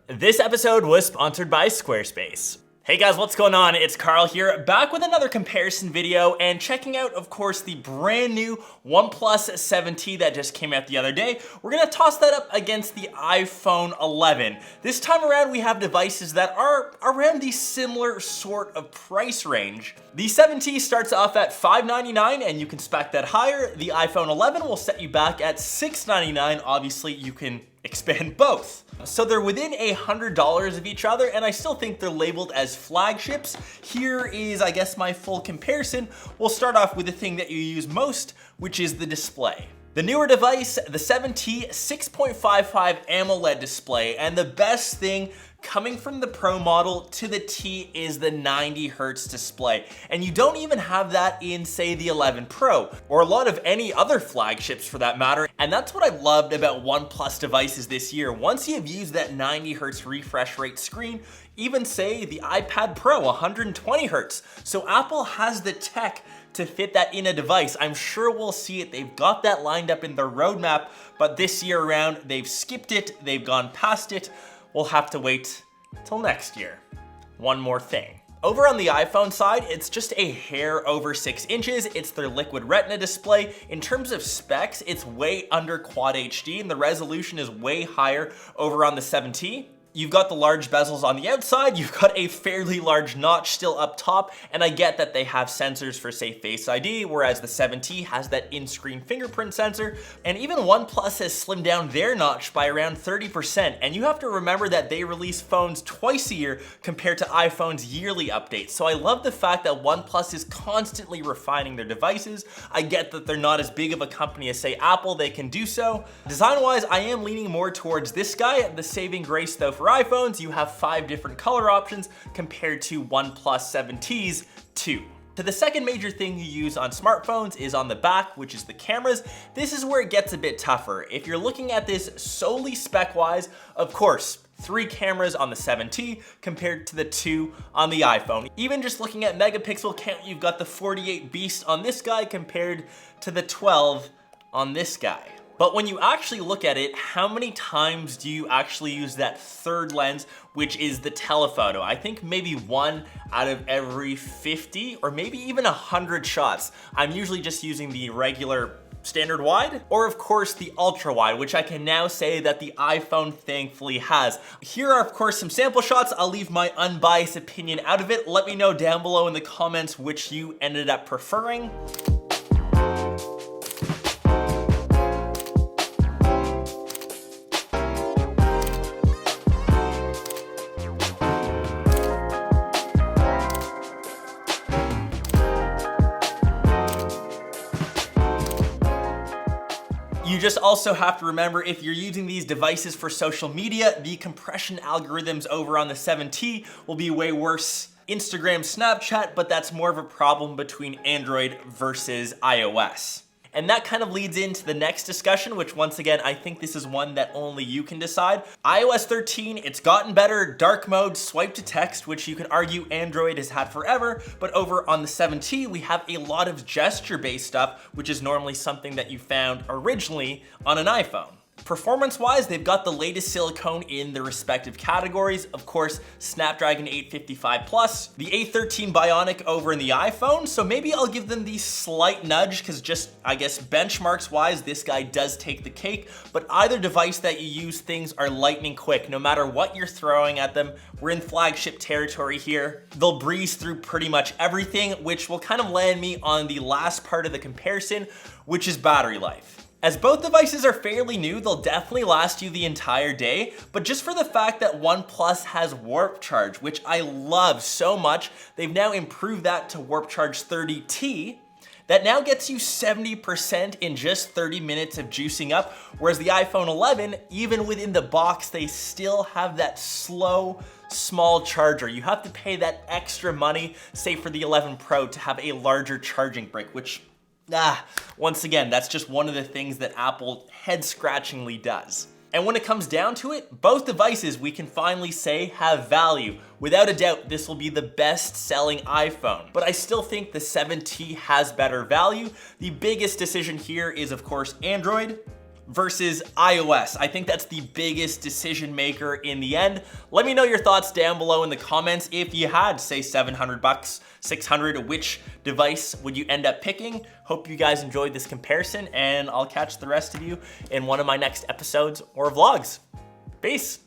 This episode was sponsored by Squarespace. Hey guys, what's going on? It's Karl here, back with another comparison video and checking out, of course, the brand new OnePlus 7T that just came out the other day. We're gonna toss that up against the iPhone 11. This time around, we have devices that are around the similar sort of price range. The 7T starts off at $599 and you can spec that higher. The iPhone 11 will set you back at $699. Obviously, you can expand both. So they're within $100 of each other, and I still think they're labeled as flagships. Here is, I guess, my full comparison. We'll start off with the thing that you use most, which is the display. The newer device, the 7T, 6.55 AMOLED display, and the best thing coming from the Pro model to the T is the 90 Hz display. And you don't even have that in, say, the 11 Pro, or a lot of any other flagships for that matter. And that's what I loved about OnePlus devices this year. Once you've used that 90 Hz refresh rate screen, even say the iPad Pro, 120 Hz. So Apple has the tech to fit that in a device. I'm sure we'll see it. They've got that lined up in their roadmap, but this year around, they've skipped it. They've gone past it. We'll have to wait till next year. One more thing. Over on the iPhone side, it's just a hair over 6 inches. It's their Liquid Retina display. In terms of specs, it's way under Quad HD, and the resolution is way higher over on the 7T. You've got the large bezels on the outside, you've got a fairly large notch still up top, and I get that they have sensors for, say, Face ID, whereas the 7T has that in-screen fingerprint sensor, and even OnePlus has slimmed down their notch by around 30%, and you have to remember that they release phones twice a year compared to iPhone's yearly updates. So I love the fact that OnePlus is constantly refining their devices. I get that they're not as big of a company as, say, Apple, they can do so. Design-wise, I am leaning more towards this guy. The saving grace, though, for iPhones, you have 5 different color options compared to OnePlus 7T's 2. So the second major thing you use on smartphones is on the back, which is the cameras. This is where it gets a bit tougher. If you're looking at this solely spec-wise, of course, 3 cameras on the 7T compared to the 2 on the iPhone. Even just looking at megapixel count, you've got the 48 beast on this guy compared to the 12 on this guy. But when you actually look at it, how many times do you actually use that third lens, which is the telephoto? I think maybe 1 out of every 50 or maybe even 100 shots. I'm usually just using the regular standard wide, or of course the ultra wide, which I can now say that the iPhone thankfully has. Here are of course some sample shots. I'll leave my unbiased opinion out of it. Let me know down below in the comments which you ended up preferring. You just also have to remember, if you're using these devices for social media, the compression algorithms over on the 7T will be way worse. Instagram, Snapchat, but that's more of a problem between Android versus iOS. And that kind of leads into the next discussion, which once again, I think this is one that only you can decide. iOS 13, it's gotten better. Dark mode, swipe to text, which you can argue Android has had forever. But over on the 7T, we have a lot of gesture-based stuff, which is normally something that you found originally on an iPhone. Performance-wise, they've got the latest silicone in the respective categories. Of course, Snapdragon 855 Plus, the A13 Bionic over in the iPhone, so maybe I'll give them the slight nudge because just, I guess, benchmarks-wise, this guy does take the cake, but either device that you use, things are lightning quick. No matter what you're throwing at them, we're in flagship territory here. They'll breeze through pretty much everything, which will kind of land me on the last part of the comparison, which is battery life. As both devices are fairly new, they'll definitely last you the entire day, but just for the fact that OnePlus has Warp Charge, which I love so much, they've now improved that to Warp Charge 30T, that now gets you 70% in just 30 minutes of juicing up, whereas the iPhone 11, even within the box, they still have that slow, small charger. You have to pay that extra money, say for the 11 Pro, to have a larger charging brick, which once again, that's just one of the things that Apple head-scratchingly does. And when it comes down to it, both devices we can finally say have value. Without a doubt, this will be the best-selling iPhone, but I still think the 7T has better value. The biggest decision here is, of course, Android versus iOS. I think that's the biggest decision maker in the end. Let me know your thoughts down below in the comments. If you had, say, 700 bucks, 600, which device would you end up picking? Hope you guys enjoyed this comparison, and I'll catch the rest of you in one of my next episodes or vlogs. Peace.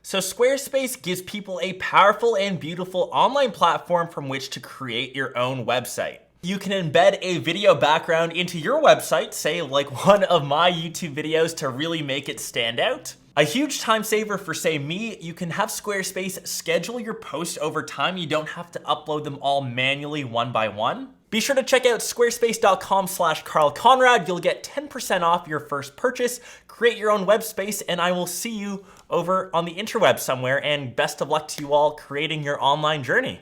So Squarespace gives people a powerful and beautiful online platform from which to create your own website. You can embed a video background into your website, say like one of my YouTube videos, to really make it stand out. A huge time saver for, say, me, you can have Squarespace schedule your posts over time. You don't have to upload them all manually one by one. Be sure to check out squarespace.com/Karl Conrad. You'll get 10% off your first purchase. Create your own web space, and I will see you over on the interweb somewhere. And best of luck to you all creating your online journey.